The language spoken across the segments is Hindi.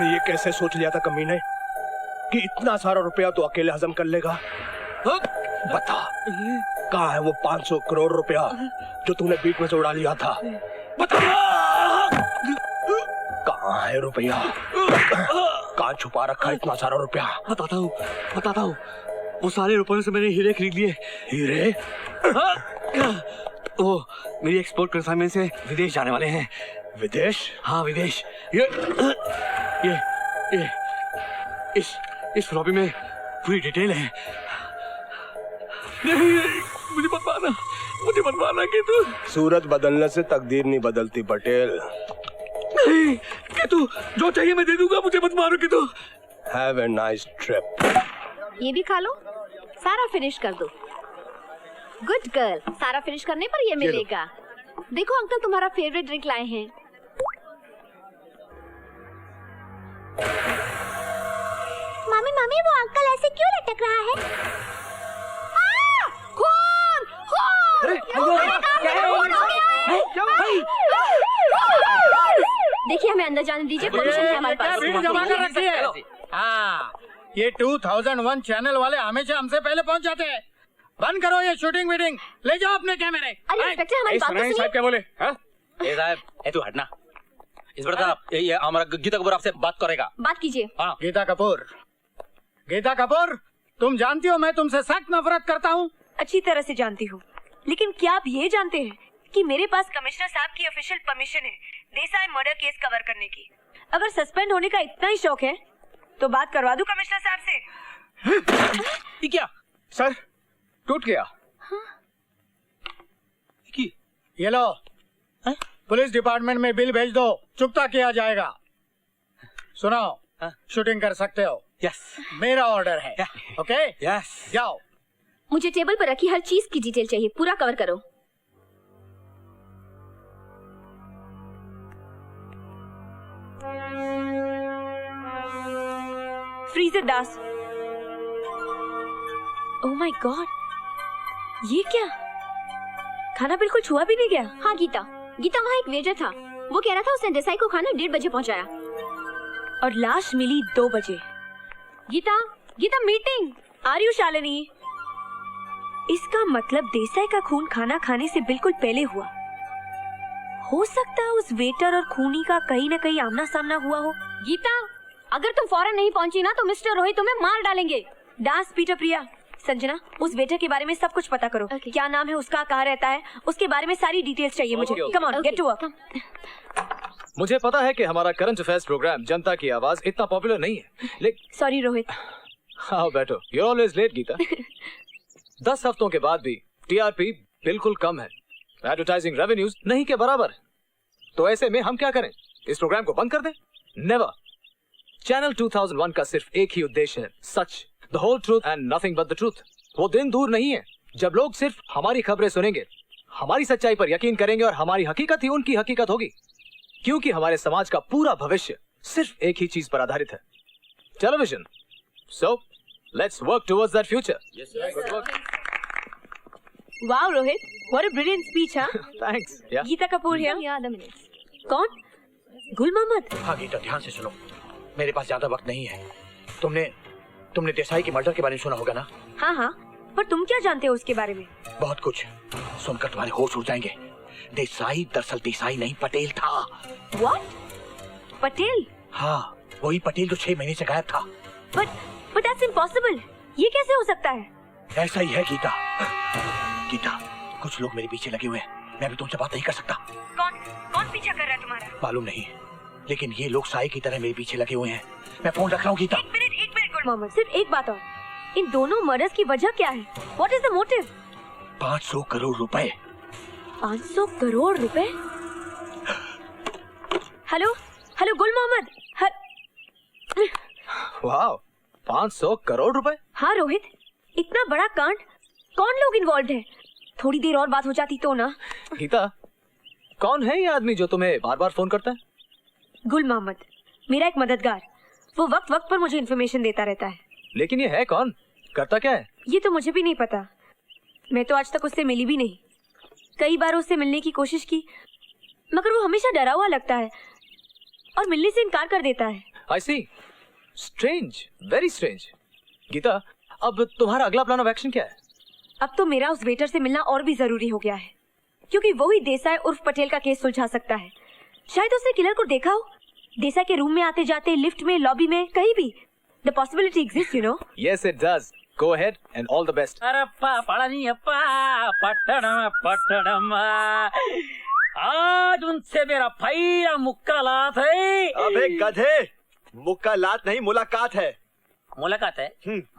तूने ये कैसे सोच लिया था कमीने कि इतना सारा रुपया तो अकेले हजम कर लेगा? बता, कहाँ है वो 500 करोड़ रुपया जो तूने बीच में से उड़ा लिया था? बता, कहाँ है रुपया? कहाँ छुपा रखा इतना सारा रुपया? बताता हूँ। वो सारे रुपयों से मैंने हीरे खरीद लिए। हीरे? वो मेरी एक्सपोर्ट कंसाइनमेंट से विदेश जाने वाले हैं। विदेश? हाँ, विदेश। ये इस फ्लॉपी में पूरी डिटेल है। नहीं, मुझे मत मारना कि तू। सूरत बदलने से तकदीर नहीं बदलती पटेल। नहीं कि तू, जो चाहिए मैं दे दूंगा, मुझे मत मारो कि तू। Have a nice trip. ये भी खा लो, सारा फिनिश कर दो। गुड गर्ल, सारा फिनिश करने पर ये मिलेगा। देखो अंकल तुम्हारा फेवरेट ड्रिंक लाए हैं। मम्मी वो अंकल ऐसे क्यों लटक रहा है? खून! देखिए हमें अंदर जाने दीजिए, परमिशन है हमारे पास। जमा कर रखी है। हाँ, ये 2001 चैनल वाले हमेशा हमसे पहले पहुंच जाते हैं। बंद करो ये शूटिंग वीडिंग, ले जाओ अपने कैमरे। अरे इंस्पेक्टर हमारी बात तो सुनिए। साहब क्या बोले? ए साहब, ए तू हटना। इस बार साहब ये हमारा गीता कपूर आपसे बात करेगा। बात कीजिए। हाँ। गीता कपूर, तुम जानती हो मैं तुमसे सख्त नफरत करता हूँ। अच्छी तरह से जानती हूँ, लेकिन क्या आप ये जानते हैं कि मेरे पास कमिश्नर साहब की ऑफिशियल परमिशन है देसाई मर्डर केस कवर करने की। अगर सस्पेंड होने का इतना ही शौक है तो बात करवा दूं कमिश्नर साहब से। ये क्या? सर, टूट गया। ये लो, पुलिस डिपार्टमेंट में बिल भेज दो, चुकता किया जाएगा। सुनो, शूटिंग कर सकते हो। यस, मेरा ऑर्डर है। ओके? यस। जाओ। मुझे टेबल पर रखी हर चीज की डिटेल चाहिए, पूरा कवर करो। Freezer Das. Oh my God, ये क्या? खाना बिल्कुल छुआ भी नहीं गया। हाँ गीता, वहाँ एक वेटर था, वो कह रहा था उसने देसाई को खाना 1:30 बजे पहुँचाया और लाश मिली 2 बजे। Geeta meeting. Are you Shalini? इसका मतलब देसाई का खून खाना खाने से बिल्कुल पहले हुआ। हो सकता है उस वेटर और खूनी का कहीं न कहीं आमना सामना हुआ हो। गीता, अगर तुम फौरन नहीं पहुंची ना तो मिस्टर रोहित तुम्हें मार डालेंगे। दास पीटर प्रिया, संजना, उस वेटर के बारे में सब कुछ पता करो। क्या नाम है उसका, कहाँ रहता है, उसके बारे में सारी डिटेल्स चाहिए मुझे। Come on, get to work. मुझे पता है कि हमारा करंट अफेयर्स प्रोग्राम जनता की आवाज इतना पॉपुलर नहीं है, लेकिन सॉरी रोहित। हाँ बैठो, यू ऑलवेज लेट गीता। 10 हफ्तों के बाद भी टीआरपी बिल्कुल कम है, एडवर्टाइजिंग रेवेन्यूज नहीं के बराबर। तो ऐसे में हम क्या करें? इस प्रोग्राम को बंद कर दें? नेवर। चैनल 2001 का सिर्फ एक ही उद्देश्य है, सच, the whole truth and nothing but the truth. वो दिन दूर नहीं है जब लोग सिर्फ हमारी खबरें सुनेंगे, हमारी सच्चाई पर यकीन करेंगे और हमारी हकीकत ही उनकी हकीकत होगी, क्योंकि हमारे समाज का पूरा भविष्य सिर्फ एक ही चीज पर आधारित है, television. So let's work towards that future. Good work. Wow Rohit, what a brilliant speech. हाँ, थैंक्स। गीता कपूर है। कौन? गुल मोहम्मद। हाँ गीता, ध्यान से सुनो, मेरे पास ज्यादा वक्त नहीं है। तुमने देसाई के मर्डर के बारे में सुना होगा ना? हाँ, पर तुम क्या जानते हो उसके बारे में? बहुत कुछ। सुनकर तुम्हारे होश उड़ जाएंगे। देसाई दरअसल देसाई नहीं, पटेल था। What? पटेल? हाँ, वही पटेल जो 6 महीने से गायब था। But that's impossible. ये कैसे हो सकता है? ऐसा ही है गीता। कुछ लोग मेरे पीछे लगे हुए हैं, मैं भी तुमसे बात नहीं कर सकता। कौन पीछा कर रहा है तुम्हारा? मालूम नहीं, लेकिन ये लोग साई की तरह मेरे पीछे लगे हुए हैं। मैं फोन रख रहा हूँ गीता। एक मिनट गुल मोहम्मद, सिर्फ एक बात और, इन दोनों मर्डर्स की वजह क्या है? What is the motive? 500 crore रुपए। 500 करोड़ रुपए? हेलो गुल मोहम्मद। वाह, 500 करोड़ रुपए? हाँ रोहित, इतना बड़ा कांड, कौन लोग इन्वॉल्व है? थोड़ी देर और बात हो जाती तो ना। गीता, कौन है ये आदमी जो तुम्हें बार बार फोन करता है? गुल मोहम्मद, मेरा एक मददगार, वो वक्त वक्त पर मुझे इन्फॉर्मेशन देता रहता है। लेकिन ये है कौन, करता क्या है? ये तो मुझे भी नहीं पता, मैं तो आज तक उससे मिली भी नहीं। कई बार उससे मिलने की कोशिश की, मगर वो हमेशा डरा हुआ लगता है और मिलने से इनकार कर देता है। आई सी, स्ट्रेंज, वेरी स्ट्रेंज। गीता, अब तुम्हारा अगला प्लान ऑफ एक्शन क्या है? अब तो मेरा उस वेटर से मिलना और भी जरूरी हो गया है, क्योंकि वो ही देसाई उर्फ पटेल का केस सुलझा सकता है। शायद उसने किलर को देखा हो, देसाई के रूम में आते जाते, लिफ्ट में, लॉबी में, कहीं भी। The possibility exists, you know. Yes, it does. Go ahead and all the best. అరప్పా పళనియప్పా పట్టణమ పట్టణమ आज उनसे मेरा पहला मुक्कालात है। अबे गधे, मुक्कालात नहीं मुलाकात है। मुलाकात है?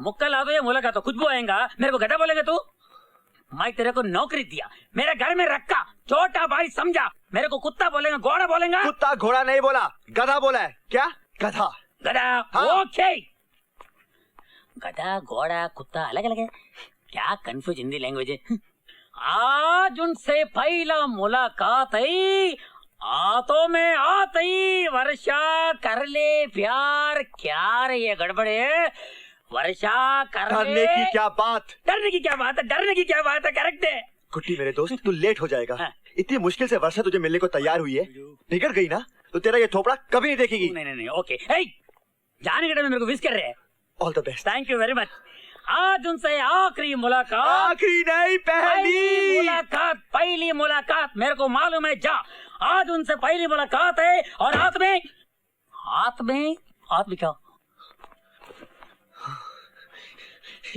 मुक्कालात हो या मुलाकात हो, कुछ भी आएगा। मेरे को गधा बोलेगा तू? मैं तेरे को नौकरी दिया, मेरे घर में रखा, छोटा भाई समझा। मेरे को कुत्ता बोलेगा, घोड़ा बोलेगा? कुत्ता घोड़ा नहीं बोला, गधा बोला है। क्या? गधा। गधा। हाँ। ओके। गधा, घोड़ा, कुत्ता अलग अलग है क्या? कंफ्यूज हिंदी लैंग्वेज है। आज उनसे पहला मुलाकात है, हाथों में आती वर्षा कर ले प्यार। क्या रे ये गड़बड़ है? वर्षा कर ले। डरने की क्या बात? डरने की क्या बात है? डरने की क्या बात है? करेक्ट है। कुट्टी मेरे दोस्त, तू लेट हो जाएगा। हाँ। इतनी मुश्किल से वर्षा तुझे मिलने को तैयार हुई है, निकल गई ना तो तेरा ये थोपड़ा कभी नहीं देखेगी। नहीं ओके। जाने के टाइम मेरे को विश कर रहे हैं। All the best. Thank you very much. आज उनसे आखिरी मुलाकात। आखिरी नहीं, पहली मुलाकात। पहली मुलाकात, मेरे को मालूम है। जा, आज उनसे पहली मुलाकात है। और हाथ में क्या?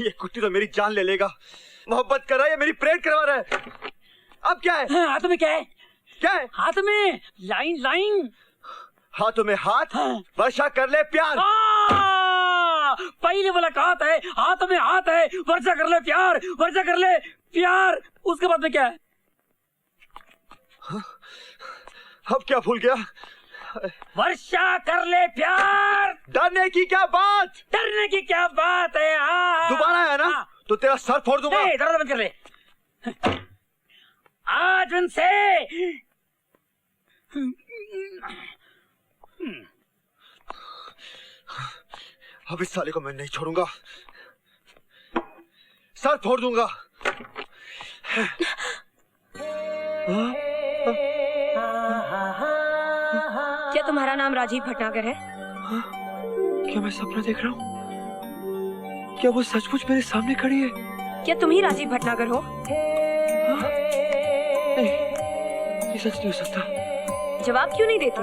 ये कुट्टी तो मेरी जान ले लेगा। मोहब्बत कर रहा है या मेरी प्रेड करवा रहा है? अब क्या है? हाथ में क्या है? क्या है? हाथ में लाइन। हाथों में हाथ। वर्षा कर ले प्यार। पहली मुलाकात है, हाथ में हाथ है, वर्षा कर ले प्यार, वर्षा कर ले प्यार। उसके बाद में क्या है? अब क्या भूल गया? वर्षा कर ले प्यार। डरने की क्या बात? डरने की क्या बात है? दोबारा है ना तो तेरा सर फोड़ दूंगा। दरवाजा बंद कर ले। आज उनसे अब इस साले को मैं नहीं छोड़ूंगा, सर फोड़ दूंगा। क्या तुम्हारा नाम राजीव भटनागर है? क्या मैं सपना देख रहा हूँ? क्या वो सचमुच मेरे सामने खड़ी है? क्या तुम ही राजीव भटनागर हो? नहीं, ये सच नहीं हो सकता। जवाब क्यों नहीं देते?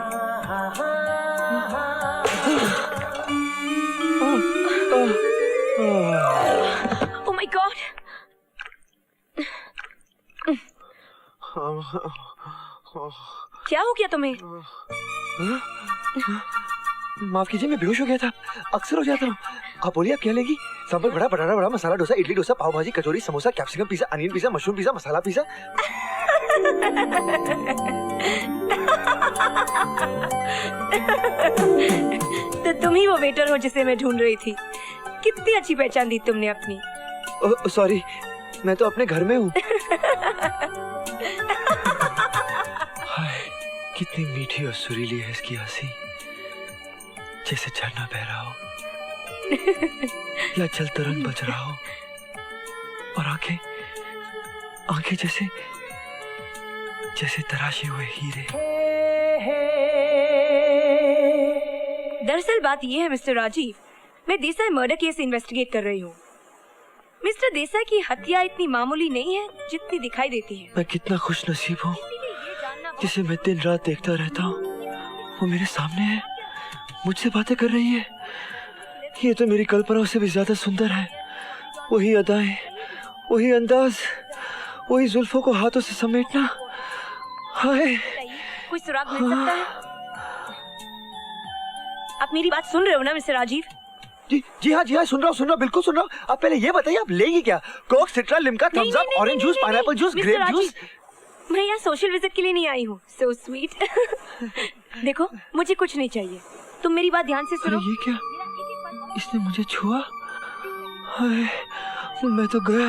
ओह माय गॉड! क्या हो गया तुम्हें? माफ कीजिए, मैं बेहोश हो गया था। अक्सर हो जाता हूँ। आप बोलिए, आप क्या लेगी? सांभर बड़ा, बटाटा बड़ा, masala dosa, idli dosa, pav bhaji, kachori, samosa, capsicum pizza, onion pizza, mushroom pizza, masala pizza. तो तुम ही वो वेटर हो जिसे मैं ढूंढ रही थी। कितनी अच्छी पहचान दी तुमने अपनी। सॉरी, मैं तो अपने घर में हूँ। कितनी मीठी और सुरीली है इसकी हंसी, जैसे झरना बह रहा हो या जल तरंग बज रहा हो। और आंखें जैसे तराशे हुए हीरे। दरअसल बात ये है मिस्टर राजीव, मैं देसाई मर्डर केस इन्वेस्टिगेट कर रही हूँ। मिस्टर देसाई की हत्या इतनी मामूली नहीं है जितनी दिखाई देती है। मैं कितना खुश नसीब हूँ जिसे मैं दिन रात देखता रहता हूँ। वो मेरे सामने है, मुझसे बातें कर रही है। ये तो मेरी कल्पनाओं से भी ज्यादा सुंदर है। वही अदाएं, वही अंदाज, वही जुल्फों को हाथों से समेटना। हाय, कोई सुराग मिल सकता है? आप मेरी बात सुन रहे हो ना मिस्टर राजीव? जी हाँ, सुन रहा हूँ, बिल्कुल सुन रहा हूँ। आप पहले ये बताइए, आप लेंगी क्या? Coke, Citra, Limca, Thums Up, orange juice, pineapple juice, grape juice? मैं यहाँ सोशल विजिट के लिए नहीं आई हूँ। So sweet. देखो, मुझे कुछ नहीं चाहिए, तुम मेरी बात ध्यान से सुनो। ये क्या? इसने मुझे छुआ? हाय, मैं तो गया।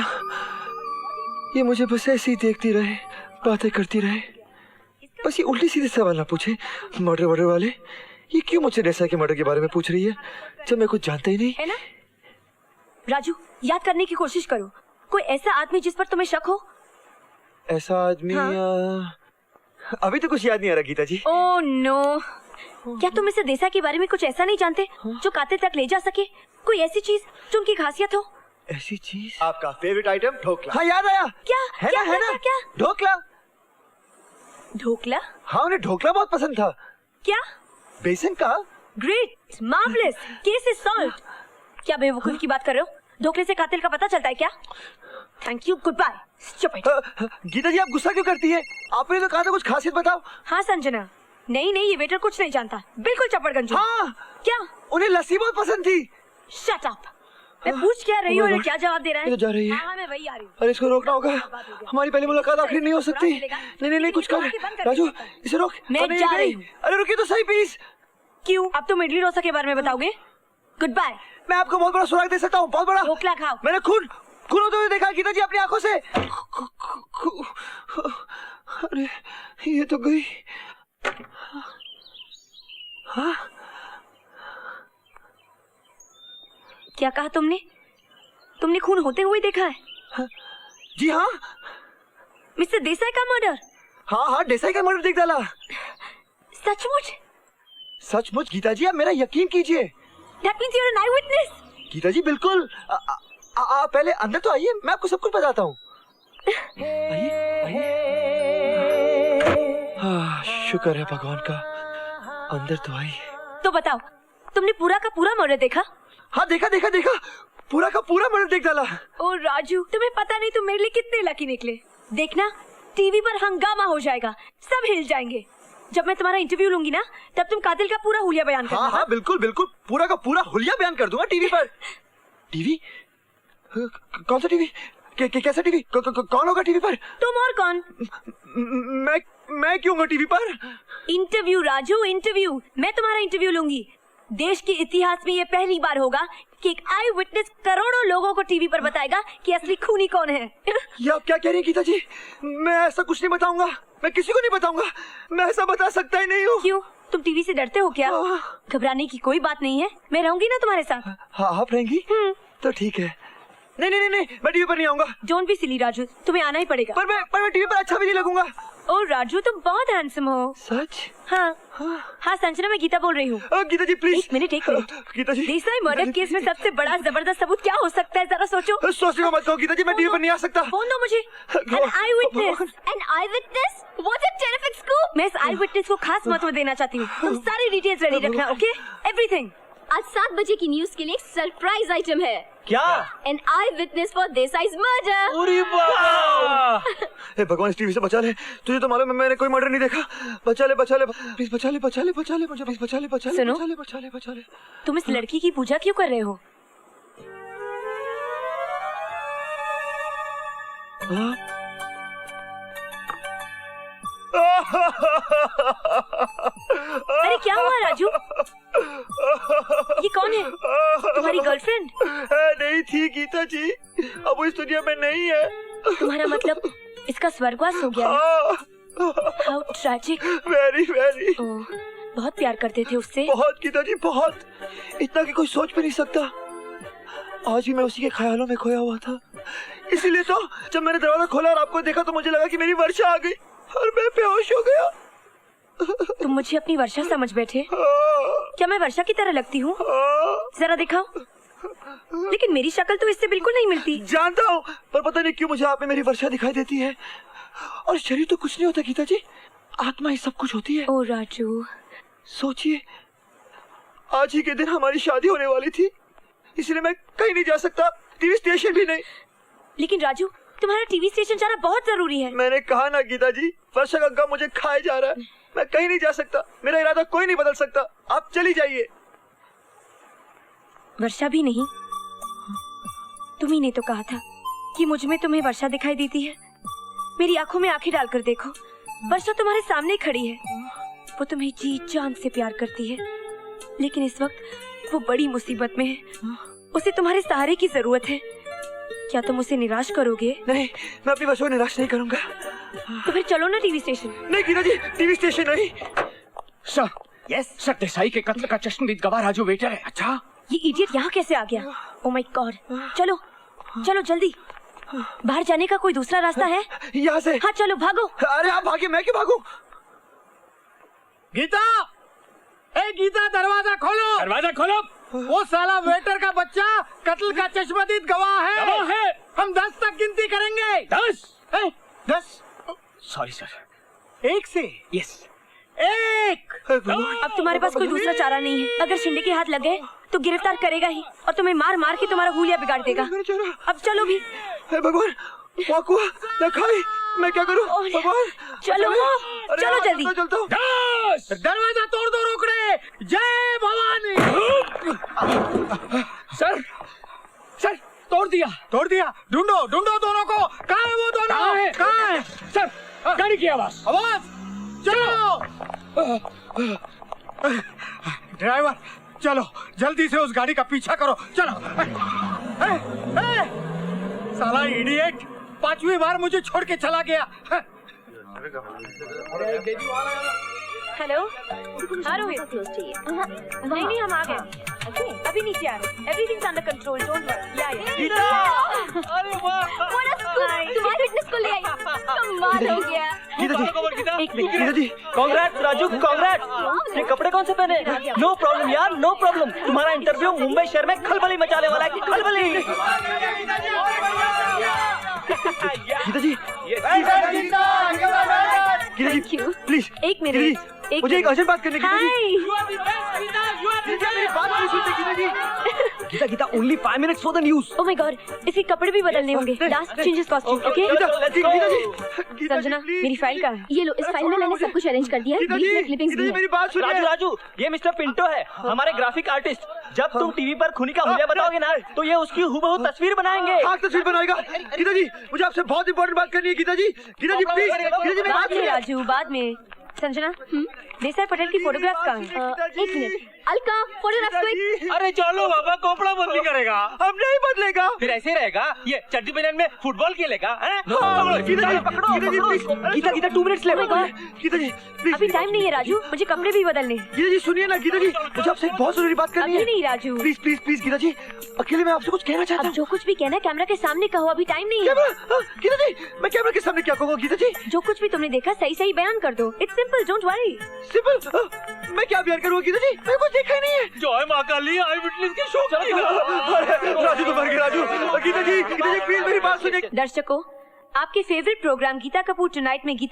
ये मुझे बस ऐसे ही देखती रहे, बातें करती रहे, बस ये उल्टे सीधे सवाल ना पूछे। मर्डर वाले ये क्यों मुझसे देसाई के मर्डर के बारे में पूछ रही है जब मैं कुछ जानता ही नहीं? है ना? राजू, याद करने की कोशिश करो, कोई ऐसा आदमी जिस पर तुम्हें शक हो। ऐसा आदमी? हाँ? अभी तो कुछ याद नहीं आ रहा गीता जी। ओह नो, क्या तुम मिस्टर देसाई के बारे में कुछ ऐसा नहीं जानते जो कातिल तक ले जा सके? कोई ऐसी चीज जो उनकी खासियत हो? ऐसी चीज? आपका फेवरेट आइटम ढोकला। हाँ याद आया। क्या है क्या ना, है ना? क्या ढोकला। ढोकला? हाँ उन्हें ढोकला बहुत पसंद था। क्या? बेसन का। Great, marvellous, case is solved. क्या बेवकूफ की बात कर रहे हो? ढोकले से कातिल का पता चलता है क्या? Thank you, goodbye. Stupid. Geeta ji आप गुस्सा क्यों करती है? आपने तो कहा था कुछ खासियत बताओ। हाँ संजना, नहीं नहीं, ये वेटर कुछ नहीं जानता, बिल्कुल चपड़गंजू। हाँ क्या? उन्हें लस्सी बहुत पसंद थी। Shut up. मैं पूछ क्या रही हूँ और क्या जवाब दे रहा है? ये तो जा रही है। हाँ, मैं वही आ रही हूँ। अरे इसको रोकना होगा, हमारी पहली मुलाकात आखिरी नहीं हो सकती। नहीं नहीं कुछ कर राजू, इसे रोक। मैं अरे जा ये रही गई। हूँ। अरे रुकिए तो सही प्लीज। क्यों? अब तुम इडली डोसा के बारे में बताओगे? Goodbye. मैं आपको बहुत बड़ा सुराग दे सकता हूँ, बहुत बड़ा। ढोकला खाओ। मैंने खून होते हुए देखा गीता जी अपनी आंखों से। अरे ये तो गई। हाँ क्या कहा तुमने? तुमने खून होते हुए देखा है? जी हाँ। मिस्टर देसाई का मर्डर? हाँ हाँ देसाई का मर्डर देख डाला। सचमुच? सचमुच गीता जी आप मेरा यकीन कीजिए। That means you're an eyewitness? Gita जी बिल्कुल। पहले अंदर तो आइए, मैं आपको सब कुछ बताता हूँ। आइए आइए। शुक्र है भगवान का, अंदर तो आई। तो बताओ, तुमने पूरा का पूरा मर्डर देखा? हाँ देखा देखा देखा, पूरा का पूरा मर्डर देख डाला। ओ राजू, तुम्हें पता नहीं तुम मेरे लिए कितने लकी निकले। देखना, टीवी पर हंगामा हो जाएगा, सब हिल जाएंगे। जब मैं तुम्हारा इंटरव्यू लूंगी ना, तब तुम कातिल का पूरा हुलिया बयान करना। हाँ हाँ बिल्कुल बिल्कुल, पूरा का पूरा हुलिया बयान कर दूंगा टीवी पर। टीवी? कौन सा टीवी? कैसा टीवी? कौन होगा टीवी पर? तुम और कौन? मैं क्यों होगा टीवी पर? Interview Raju, interview. मैं तुम्हारा इंटरव्यू लूंगी। देश के इतिहास में ये पहली बार होगा कि एक आई विटनेस करोड़ों लोगों को टीवी पर बताएगा कि असली खूनी कौन है। ये आप क्या कह रही हैं गीता जी? मैं ऐसा कुछ नहीं बताऊंगा, मैं किसी को नहीं बताऊंगा। मैं ऐसा बता सकता ही नहीं हूँ। क्यों? तुम टीवी से डरते हो क्या? घबराने की कोई बात नहीं है, मैं रहूंगी ना तुम्हारे साथ। हाँ आप रहेंगी? तो ठीक है। नहीं नहीं नहीं, मैं टीवी पर नहीं आऊंगा। डोंट बी सिली राजू, तुम्हें आना ही पड़ेगा। पर मैं टीवी पर अच्छा भी नहीं लगूंगा। ओ राजू, तुम बहुत हैंडसम हो। सच? हाँ हाँ संजना, मैं गीता बोल रही हूँ। गीता जी प्लीज। एक मिनट। गीता जी, देसाई मर्डर केस में सबसे बड़ा जबरदस्त सबूत क्या हो सकता है, जरा सोचो। सोचने को मत कहो गीता जी, मैं टीवी पर नहीं आ सकता। फोन दो मुझे। An eyewitness. An eyewitness? What a terrific scoop! मैं इस आई विटनेस को खास महत्व देना चाहती हूँ। तुम सारी डिटेल्स रेडी रखना, ओके? एवरीथिंग। आज 7 बजे की न्यूज के लिए एक सरप्राइज आइटम है। क्या? An eyewitness for Desai's murder. अरे बाबा! हे भगवान, इस टीवी से बचा ले। तुझे तो मालूम है मैंने कोई मर्डर नहीं देखा। बचा ले प्लीज, बचा ले मुझे, प्लीज बचा ले। सुनो, बचा ले। तुम इस लड़की की पूजा क्यों कर रहे हो? अरे क्या हुआ राजू? ये कौन है? तुम्हारी गर्लफ्रेंड? नहीं थी गीता जी, अब वो इस दुनिया में नहीं है। तुम्हारा मतलब इसका स्वर्गवास हो गया? How tragic. Very very. बहुत प्यार करते थे उससे? बहुत गीता जी, बहुत। इतना कि कोई सोच भी नहीं सकता। आज भी मैं उसी के ख्यालों में खोया हुआ था। इसीलिए तो जब मैंने दरवाजा खोला और आपको देखा तो मुझे लगा कि मेरी वर्षा आ गई और मैं बेहोश हो गया। तुम मुझे अपनी वर्षा समझ बैठे? क्या मैं वर्षा की तरह लगती हूँ? जरा दिखाओ। लेकिन मेरी शक्ल तो इससे बिल्कुल नहीं मिलती। जानता हूँ, पर पता नहीं क्यों मुझे आप में मेरी वर्षा दिखाई देती है। और शरीर तो कुछ नहीं होता गीता जी, आत्मा ही सब कुछ होती है। ओ राजू, सोचिए, आज ही के दिन हमारी शादी होने वाली थी, इसलिए मैं कहीं नहीं जा सकता, टीवी स्टेशन भी नहीं। लेकिन राजू, तुम्हारा टीवी स्टेशन जाना बहुत जरूरी है। मैंने कहा ना गीता जी, वर्षा का गम मुझे खाए जा रहा है। मैं कहीं नहीं जा सकता, मेरा इरादा कोई नहीं बदल सकता। आप चली जाइए। वर्षा भी नहीं? तुम ही ने तो कहा था कि मुझ में तुम्हें वर्षा दिखाई देती है। मेरी आंखों में आंखें डालकर देखो, वर्षा तुम्हारे सामने खड़ी है। वो तुम्हें जी जान से प्यार करती है, लेकिन इस वक्त वो बड़ी मुसीबत में है। उसे तुम्हारे सहारे की जरूरत है। क्या तुम उसे निराश करोगे? नहीं, मैं अपनी वर्षा को निराश नहीं करूंगा। तो फिर चलो ना टीवी स्टेशन। नहीं गीता जी, टीवी स्टेशन नहीं। सर, यस सर, देसाई के कत्ल का चश्मदीद गवाह राजू वेटर है। अच्छा, ये इडियट यहाँ कैसे आ गया? ओ माय गॉड, चलो चलो जल्दी। बाहर जाने का कोई दूसरा रास्ता है? यहाँ से? हाँ चलो, भागो। अरे आप भागे, मैं क्यों भागूं? गीता, ए गीता, दरवाजा खोलो। दरवाजा खोलो। वो साला वेटर का बच्चा कत्ल का चश्मदीद गवाह है। हम 10 तक गिनती करेंगे। 10। 10। Sorry sir. 1 से। यस। 1। अब तुम्हारे पास कोई दूसरा चारा नहीं है। अगर शिंदे के हाथ लग गए तो गिरफ्तार करेगा ही और तुम्हें मार मार के तुम्हारा हुलिया बिगाड़ देगा। अब चलो भी। हे भगवान, वाकुआ, लखाई, मैं क्या करूं? भगवान, चलो चलो जल्दी। मैं चलता हूं। 10। दरवाजा तोड़ दो रोकड़े। जय भवानी। सर, सर, तोड़ दिया। तोड़ दिया। ढूंढो ढूंढो दोनों को। कहाँ है वो दोनों? कहाँ है? सर, गाड़ी की आवाज। आवाज। चलो ड्राइवर, चलो जल्दी से उस गाड़ी का पीछा करो। चलो। साला इडियट, 5वीं बार मुझे छोड़ के चला गया। हेलो, हाँ रोहित। नहीं नहीं, हम आ गए। अभी नीचे आ रहे। Everything's under control, don't worry. या तुम्हारी फिटनेस को ले आई। कमाल हो गया। गीता जी, एक मिनट। गीता जी, कांग्रेट्स राजू, कांग्रेट्स। ये कपड़े कौन से पहने? नो प्रॉब्लम यार, नो प्रॉब्लम। तुम्हारा इंटरव्यू मुंबई शहर में खलबली मचाने वाला है। खलबली। गीता जी, गीता जी, प्लीज एक मिनट। मुझे एक अर्जेंट बात करनी है। हाय। मेरी बात नहीं सुनते Geeta ji. Geeta, only 5 minutes for the news. Oh my God, इसके कपड़े भी बदलने होंगे। Last changes costume, okay? Geeta ji, Sanjana, मेरी फाइल कहाँ है? ये लो, इस फाइल में मैंने सब कुछ अरेंज कर दिया है। बीच में क्लिपिंग्स भी है। मेरी बात सुनिए। राजू, ये मिस्टर पिंटो है, हमारे ग्राफिक आर्टिस्ट। जब तुम टीवी पर खूनी का हुलिया बताओगे ना, तो ये उसकी हुबहू तस्वीर बनाएंगे। हाँ, तस्वीर बनाएगा। गीता जी, मुझे आपसे बहुत इंपॉर्टेंट बात करनी है। गीता जी, गीता जी, प्लीज। गीता जी, मेरी बात बाद में सुनिए। राजू, बाद में। संजना, देसाई पटेल की फोटोग्राफ कहाँ है? एक मिनट। Alka, photograph quick. अरे चलो बाबा, कपड़ा बंदी करेगा। अब नहीं बदलेगा। फिर ऐसे ही रहेगा। ये चड्डी बनियान में फुटबॉल खेलेगा। गीता जी, गीता जी, प्लीज। गीता 2 मिनट्स ले। गीता जी, प्लीज। अभी टाइम नहीं है राजू, मुझे कपड़े भी बदलने हैं। गीता जी, सुनिए ना। गीता जी, मुझे आपसे एक बहुत जरूरी बात करनी अभी है। नहीं Raju. Please please please Geeta ji, अकेले मैं आपसे कुछ कहना चाहता अब हूँ। जो कुछ भी कहना है कैमरा के सामने कहो, अभी टाइम नहीं है। कैमरा? गीता जी, मैं कैमरा के सामने क्या कहूँगा? गीता जी, जो कुछ भी तुमने देखा सही सही बयान कर दो। It's simple, don't worry. Simple. मैं क्या बयान करूँगा? गीता जी, मैंने कुछ देखा ही नहीं है। जय माँ काली, आई विटनेस की शो। राजू तो मर गया। राजू, गीता जी, प्लीज मेरी बात सुनिए। दर्शकों, आपके favourite programme Geeta Kapoor tonight में गीता